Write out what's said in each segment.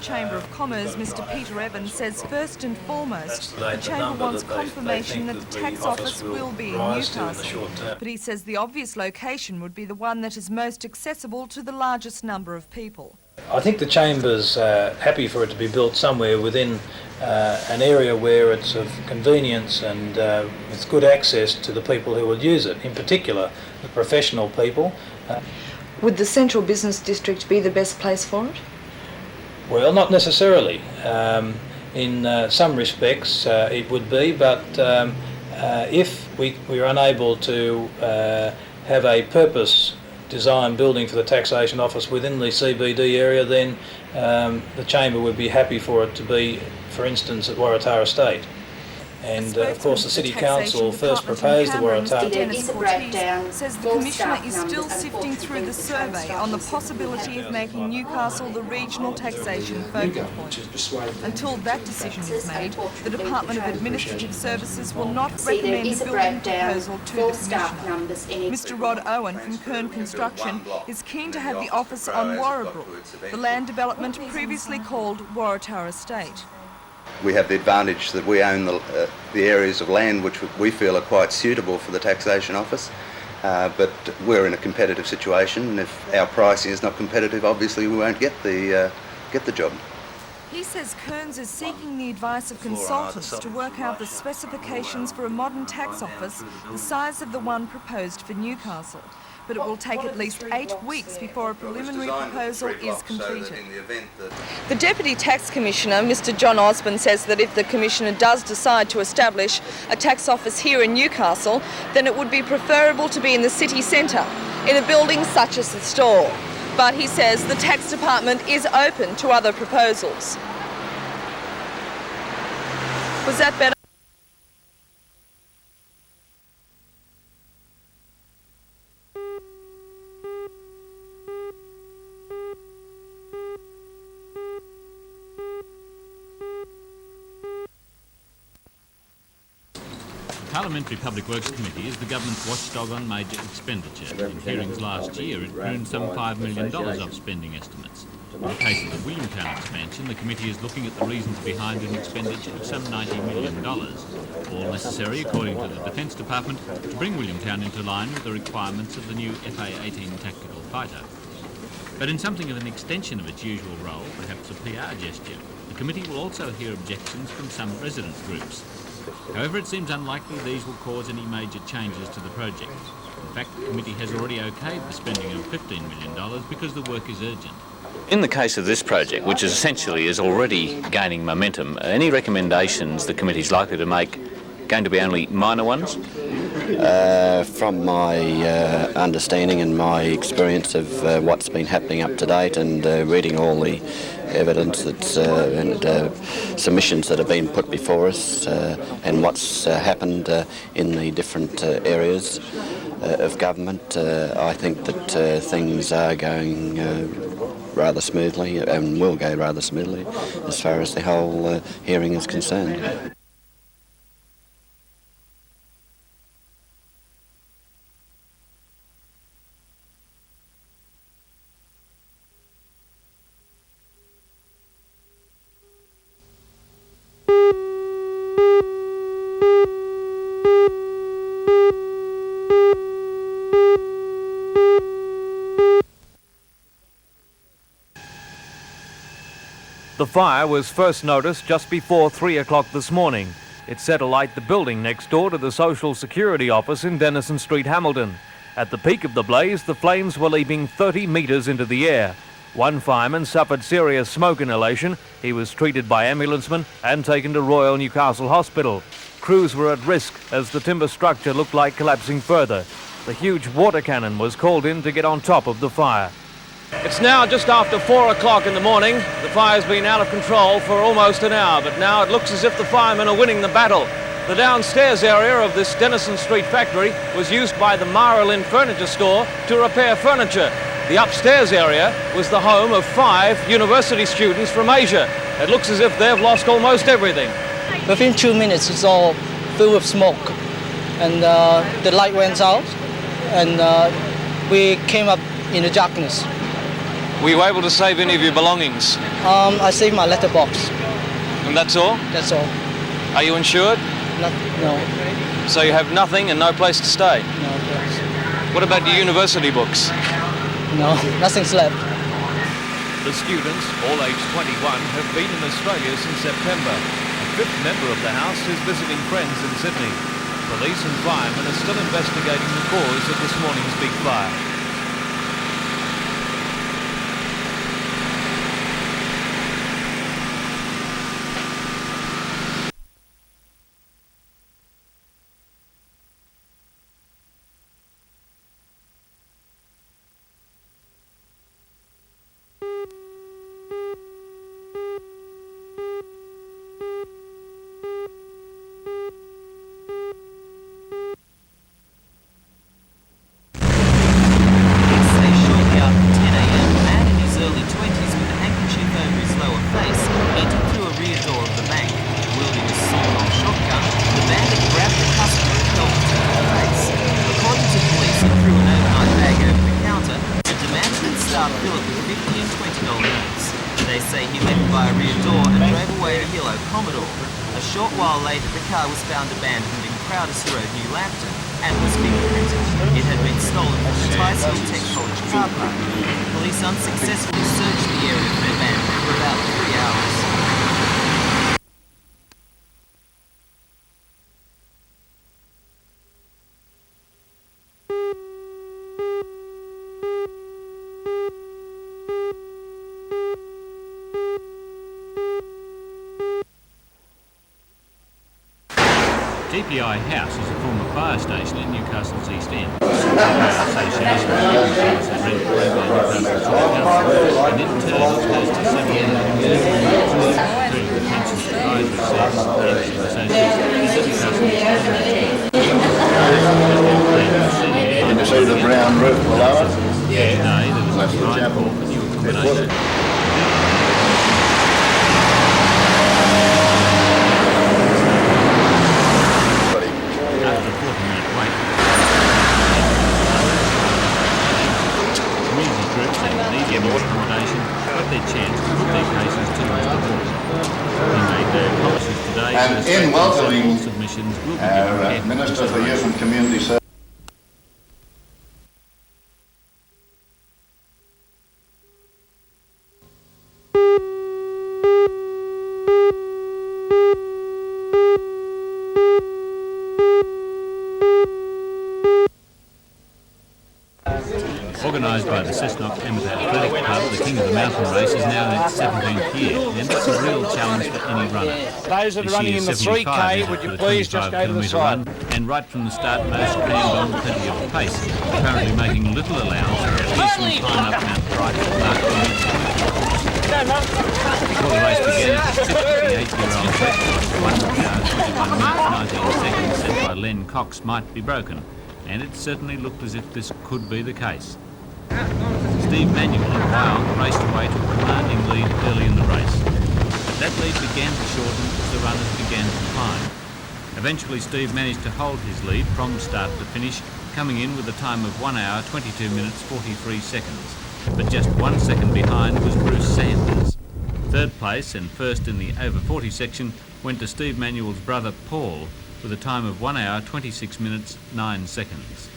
Chamber of Commerce, Mr Peter Evans, says first and foremost the Chamber wants confirmation that the tax office will be in Newcastle. But he says the obvious location would be the one that is most accessible to the largest number of people. I think the Chamber's happy for it to be built somewhere within an area where it's of convenience and with good access to the people who will use it, in particular the professional people. Would the central business district be the best place for it? Well, not necessarily. In some respects it would be, but if we're unable to have a purpose design building for the taxation office within the CBD area, then the Chamber would be happy for it to be, for instance, at Waratah Estate. And of course the City Council first proposed the Waratah. Dennis Cortez says the Commissioner is still sifting through the survey on the possibility of making Newcastle the regional taxation focal point. Until that decision is made, the Department of Administrative Services will not recommend the building proposal to the Commissioner. Mr Rod Owen from Kern Construction is keen to have the office on Warrabrook, the land development previously called Waratah Estate. We have the advantage that we own the areas of land which we feel are quite suitable for the taxation office, but we're in a competitive situation, and if our pricing is not competitive, obviously we won't get the job. He says Kearns is seeking the advice of consultants to work out the specifications for a modern tax office the size of the one proposed for Newcastle. But it will take at least 8 weeks before a preliminary proposal is completed. The Deputy Tax Commissioner, Mr John Osborne, says that if the Commissioner does decide to establish a tax office here in Newcastle, then it would be preferable to be in the city centre, in a building such as the store. But he says the Tax Department is open to other proposals. Was that better? The Parliamentary Public Works Committee is the government's watchdog on major expenditure. In hearings last year, it pruned some $5 million off spending estimates. In the case of the Williamtown expansion, the committee is looking at the reasons behind an expenditure of some $90 million, all necessary, according to the Defence Department, to bring Williamtown into line with the requirements of the new FA-18 tactical fighter. But in something of an extension of its usual role, perhaps a PR gesture, the committee will also hear objections from some resident groups. However, it seems unlikely these will cause any major changes to the project. In fact, the committee has already okayed the spending of $15 million because the work is urgent. In the case of this project, which essentially is already gaining momentum, any recommendations the committee is likely to make going to be only minor ones? From my understanding and my experience of what's been happening up to date, and reading all the evidence that's, and submissions that have been put before us, and what's happened in the different areas of government, I think that things are going rather smoothly and will go rather smoothly as far as the whole hearing is concerned. The fire was first noticed just before 3 o'clock this morning. It set alight the building next door to the Social Security office in Denison Street, Hamilton. At the peak of the blaze, the flames were leaping 30 metres into the air. One fireman suffered serious smoke inhalation. He was treated by ambulancemen and taken to Royal Newcastle Hospital. Crews were at risk as the timber structure looked like collapsing further. The huge water cannon was called in to get on top of the fire. It's now just after 4 o'clock in the morning. The fire's been out of control for almost an hour, but now it looks as if the firemen are winning the battle. The downstairs area of this Denison Street factory was used by the Marlin Furniture Store to repair furniture. The upstairs area was the home of 5 university students from Asia. It looks as if they've lost almost everything. Within 2 minutes, it's all filled with smoke, and the light went out, and we came up in the darkness. Were you able to save any of your belongings? I saved my letterbox. And that's all? That's all. Are you insured? No. So you have nothing and no place to stay? No place. What about your university books? No, nothing's left. The students, all aged 21, have been in Australia since September. A fifth member of the house is visiting friends in Sydney. Police and firemen are still investigating the cause of this morning's big fire. Police unsuccessfully searched the area for the van for about 3 hours. DPI House is a former fire station in Newcastle's East End. The association of living services rented by Newcastle Council, and in turn it's host to several including the Pensions Advisory Service, Pension Association, and the Newcastle East End. Can you see the brown roof below it? Yeah. Today there was a prime call for new accommodation. Accommodation, but their chance to put their cases to Mr. Hall. He made their promises today, and in welcoming submissions will be our Minister for Youth and Community Services. Organised by the Cessnock Amateur Athletic Club, the King of the Mountain Race is now in its 17th year, and it's a real challenge for any runner. Those that are running in the 3K, would you please just go to the side? And right from the start, most crammed on plenty of pace, apparently making little allowance for a fearsome climb up Mount Bright before the race began, the 68-year-old record, 1 hour 21 minutes 19 seconds, set by Len Cox, might be broken. And it certainly looked as if this could be the case. Steve Manuel of Wyong raced away to a commanding lead early in the race. But that lead began to shorten as the runners began to climb. Eventually Steve managed to hold his lead from start to finish, coming in with a time of 1 hour 22 minutes 43 seconds. But just 1 second behind was Bruce Sanders. Third place and first in the over 40 section went to Steve Manuel's brother Paul, with a time of 1 hour 26 minutes 9 seconds.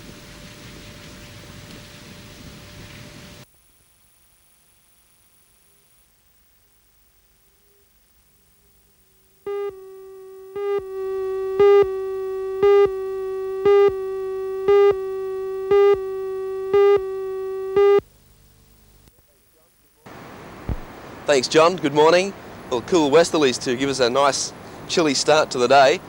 Thanks, John. Good morning. Well, cool westerlies to give us a nice chilly start to the day.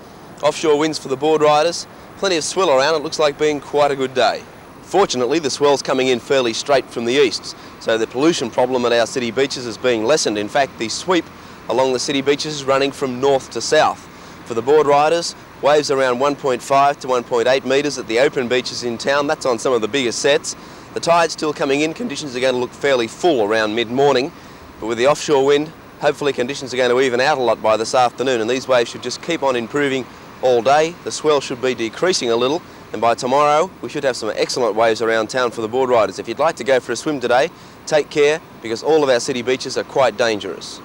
Offshore winds for the board riders, plenty of swell around. It looks like being quite a good day. Fortunately, the swell's coming in fairly straight from the east, so the pollution problem at our city beaches is being lessened. In fact, the sweep along the city beaches is running from north to south. For the board riders, waves around 1.5 to 1.8 metres at the open beaches in town. That's on some of the bigger sets. The tide's still coming in. Conditions are going to look fairly full around mid-morning, but with the offshore wind, hopefully conditions are going to even out a lot by this afternoon, and these waves should just keep on improving all day. The swell should be decreasing a little, and by tomorrow we should have some excellent waves around town for the board riders. If you'd like to go for a swim today, take care, because all of our city beaches are quite dangerous.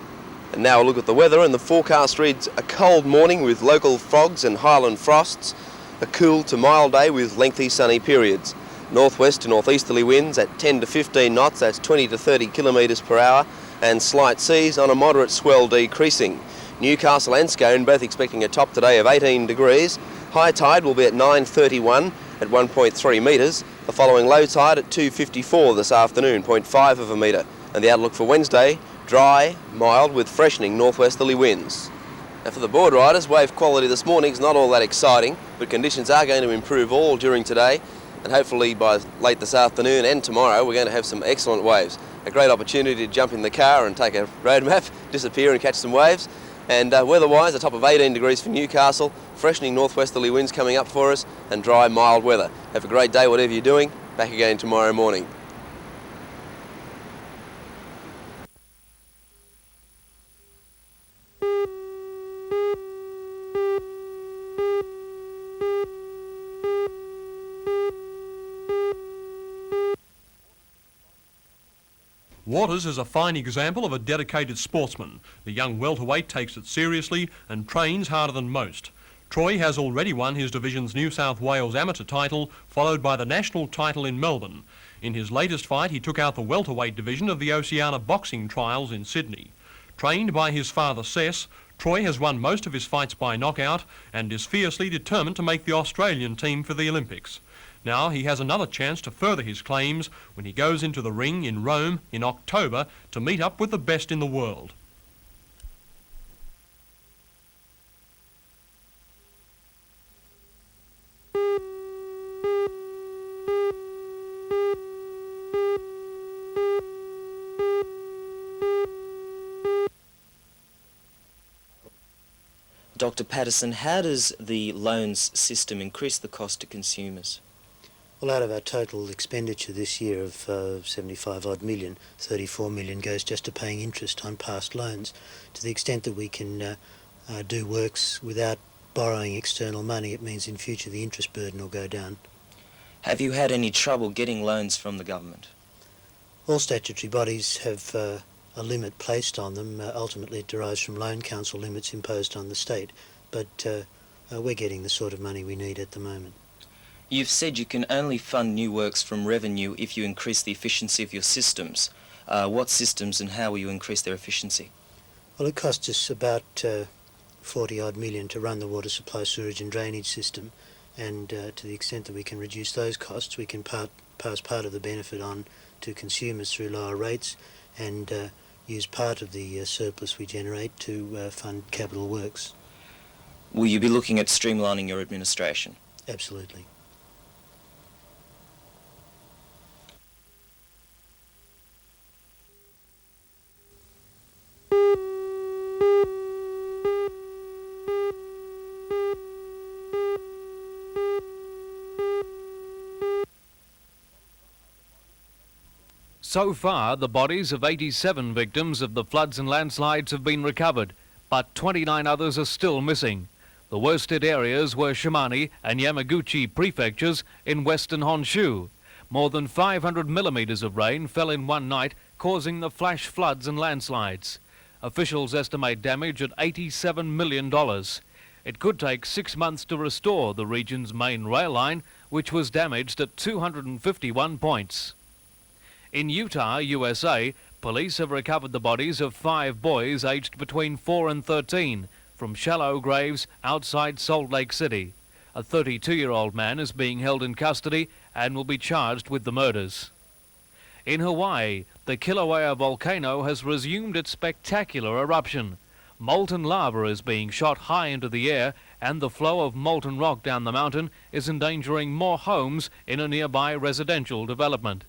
And now a look at the weather, and the forecast reads a cold morning with local fogs and highland frosts, a cool to mild day with lengthy sunny periods. Northwest to northeasterly winds at 10 to 15 knots, that's 20 to 30 kilometres per hour, and slight seas on a moderate swell decreasing. Newcastle and Scone both expecting a top today of 18 degrees. High tide will be at 9:31 at 1.3 metres. The following low tide at 2:54 this afternoon, 0.5 of a metre. And the outlook for Wednesday, dry, mild with freshening northwesterly winds. Now for the board riders, wave quality this morning is not all that exciting, but conditions are going to improve all during today, and hopefully by late this afternoon and tomorrow we're going to have some excellent waves. A great opportunity to jump in the car and take a road map, disappear and catch some waves. And weather-wise, a top of 18 degrees for Newcastle, freshening northwesterly winds coming up for us, and dry, mild weather. Have a great day, whatever you're doing. Back again tomorrow morning. Waters is a fine example of a dedicated sportsman. The young welterweight takes it seriously and trains harder than most. Troy has already won his division's New South Wales amateur title, followed by the national title in Melbourne. In his latest fight, he took out the welterweight division of the Oceania boxing trials in Sydney. Trained by his father Cess, Troy has won most of his fights by knockout and is fiercely determined to make the Australian team for the Olympics. Now he has another chance to further his claims when he goes into the ring in Rome in October to meet up with the best in the world. Dr. Patterson, how does the loans system increase the cost to consumers? Well, out of our total expenditure this year of 75 odd million, 34 million goes just to paying interest on past loans. To the extent that we can do works without borrowing external money, it means in future the interest burden will go down. Have you had any trouble getting loans from the government? All statutory bodies have a limit placed on them. Ultimately it derives from loan council limits imposed on the state, but we're getting the sort of money we need at the moment. You've said you can only fund new works from revenue if you increase the efficiency of your systems. What systems and how will you increase their efficiency? Well, it costs us about 40 odd million to run the water supply, sewerage and drainage system, and to the extent that we can reduce those costs, we can pass part of the benefit on to consumers through lower rates and use part of the surplus we generate to fund capital works. Will you be looking at streamlining your administration? Absolutely. So far, the bodies of 87 victims of the floods and landslides have been recovered, but 29 others are still missing. The worst hit areas were Shimane and Yamaguchi prefectures in western Honshu. More than 500 millimetres of rain fell in one night, causing the flash floods and landslides. Officials estimate damage at $87 million. It could take 6 months to restore the region's main rail line, which was damaged at 251 points. In Utah, USA, police have recovered the bodies of 5 boys aged between 4 and 13 from shallow graves outside Salt Lake City. A 32-year-old man is being held in custody and will be charged with the murders. In Hawaii, the Kilauea volcano has resumed its spectacular eruption. Molten lava is being shot high into the air, and the flow of molten rock down the mountain is endangering more homes in a nearby residential development.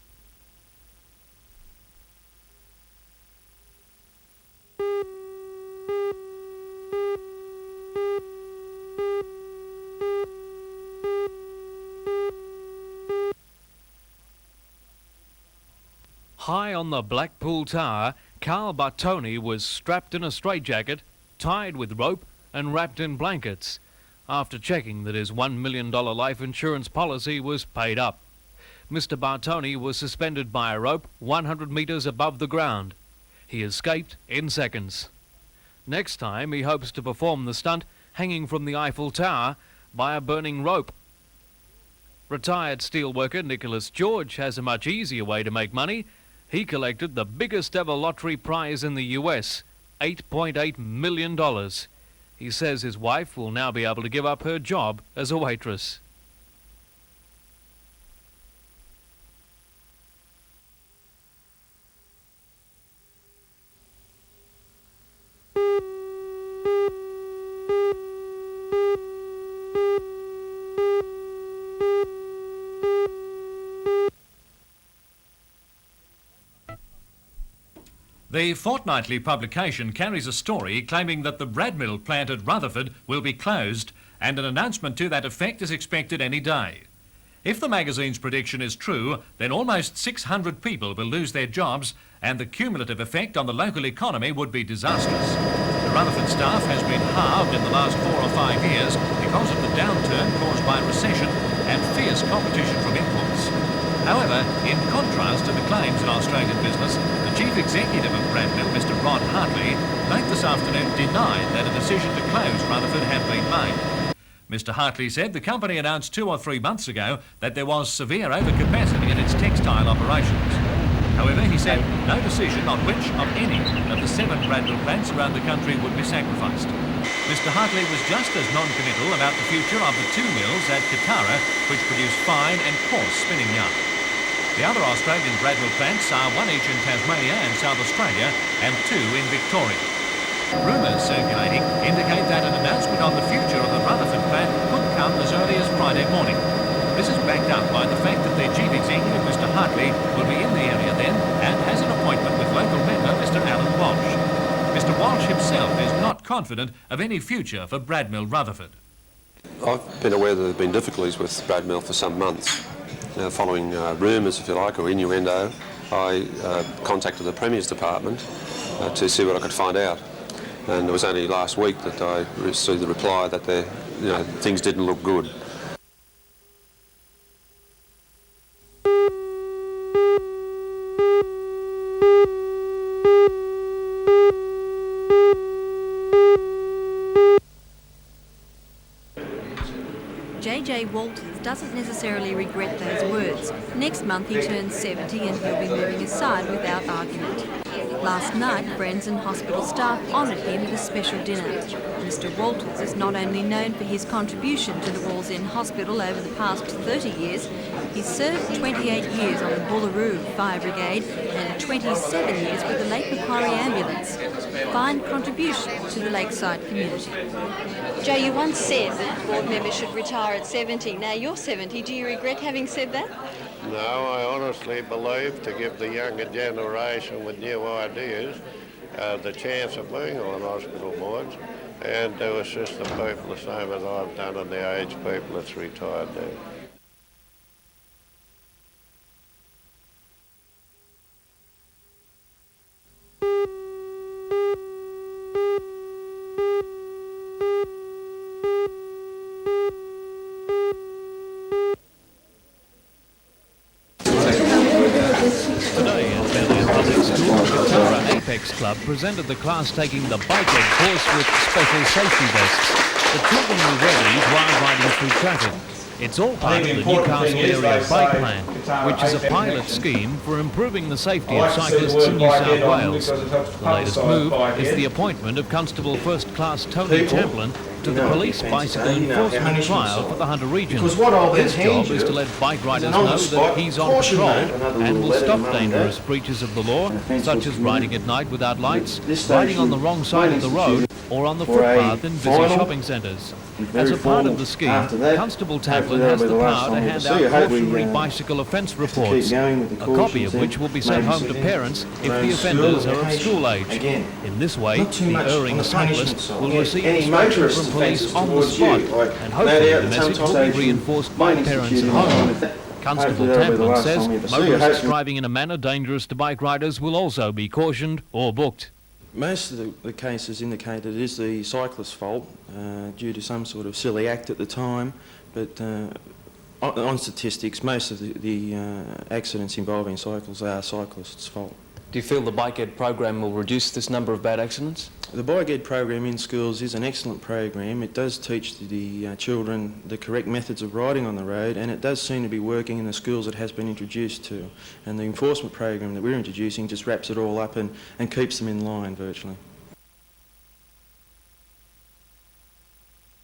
High on the Blackpool Tower, Carl Bartoni was strapped in a straitjacket, tied with rope and wrapped in blankets. after checking that his $1 million life insurance policy was paid up. Mr. Bartoni was suspended by a rope 100 metres above the ground. He escaped in seconds. Next time he hopes to perform the stunt hanging from the Eiffel Tower by a burning rope. Retired steelworker Nicholas George has a much easier way to make money. He collected the biggest ever lottery prize in the US, $8.8 million. He says his wife will now be able to give up her job as a waitress. The fortnightly publication carries a story claiming that the Bradmill plant at Rutherford will be closed, and an announcement to that effect is expected any day. If the magazine's prediction is true, then almost 600 people will lose their jobs, and the cumulative effect on the local economy would be disastrous. The Rutherford staff has been halved in the last 4 or 5 years because of the downturn caused by recession and fierce competition from imports. However, in contrast to the claims in Australian business, the chief executive of Bradmill, Mr. Rod Hartley, late this afternoon denied that a decision to close Rutherford had been made. Mr. Hartley said the company announced 2 or 3 months ago that there was severe overcapacity in its textile operations. However, he said no decision on which of any of the 7 Bradmill plants around the country would be sacrificed. Mr. Hartley was just as non-committal about the future of the 2 mills at Katara, which produce fine and coarse spinning yarn. The other Australian Bradmill plants are 1 each in Tasmania and South Australia and 2 in Victoria. Rumours circulating indicate that an announcement on the future of the Rutherford plant could come as early as Friday morning. This is backed up by the fact that their chief executive, Mr. Hartley, will be in the area then and has an appointment with local member Mr. Alan Walsh. Mr. Walsh himself is not confident of any future for Bradmill Rutherford. I've been aware that there have been difficulties with Bradmill for some months. Following rumours, if you like, or innuendo, I contacted the Premier's Department to see what I could find out. And it was only last week that I received the reply that things didn't look good. JJ Walters doesn't necessarily regret those words. Next month he turns 70 and he'll be moving aside without argument. Last night, friends and hospital staff honoured him with a special dinner. Mr. Walters is not only known for his contribution to the Wall's End Hospital over the past 30 years, he's served 28 years on the Bullaroo Fire Brigade and 27 years with the Lake Macquarie Ambulance. Fine contribution to the lakeside community. Joe, you once said that board members should retire at 70. Now you're 70. Do you regret having said that? No, I honestly believe to give the younger generation with new ideas the chance of being on hospital boards and to assist the people the same as I've done and the aged people that's retired there. Club presented the class taking the bike egg course with special safety vests. The children were ready while riding through traffic. It's all part of the Newcastle Area Bike Plan, which is a pilot scheme for improving the safety of cyclists in New South Wales. The latest move is the appointment of Constable First Class Tony Champlin to the Police Bicycle Enforcement Trial for the Hunter region. His job is to let bike riders know that he's on patrol and will stop dangerous breaches of the law, such as riding at night without lights, riding on the wrong side of the road, or on the footpath in busy shopping centres. As a part of the scheme, Constable Champlin has the power to hand out cautionary bicycle offence reports, a copy of which will be sent home to parents if the offenders are of school age. In this way, the erring cyclist will receive instruction from police on the spot, and hopefully the message will be reinforced by parents at home. Constable Champlin says motorists driving in a manner dangerous to bike riders will also be cautioned or booked. Most of the cases indicate that it is the cyclist's fault due to some sort of silly act at the time, but on statistics, most of the accidents involving cycles are cyclists' fault. Do you feel the Bike Ed program will reduce this number of bad accidents? The Bike Ed program in schools is an excellent program. It does teach the children the correct methods of riding on the road, and it does seem to be working in the schools it has been introduced to. And the enforcement program that we're introducing just wraps it all up and keeps them in line virtually.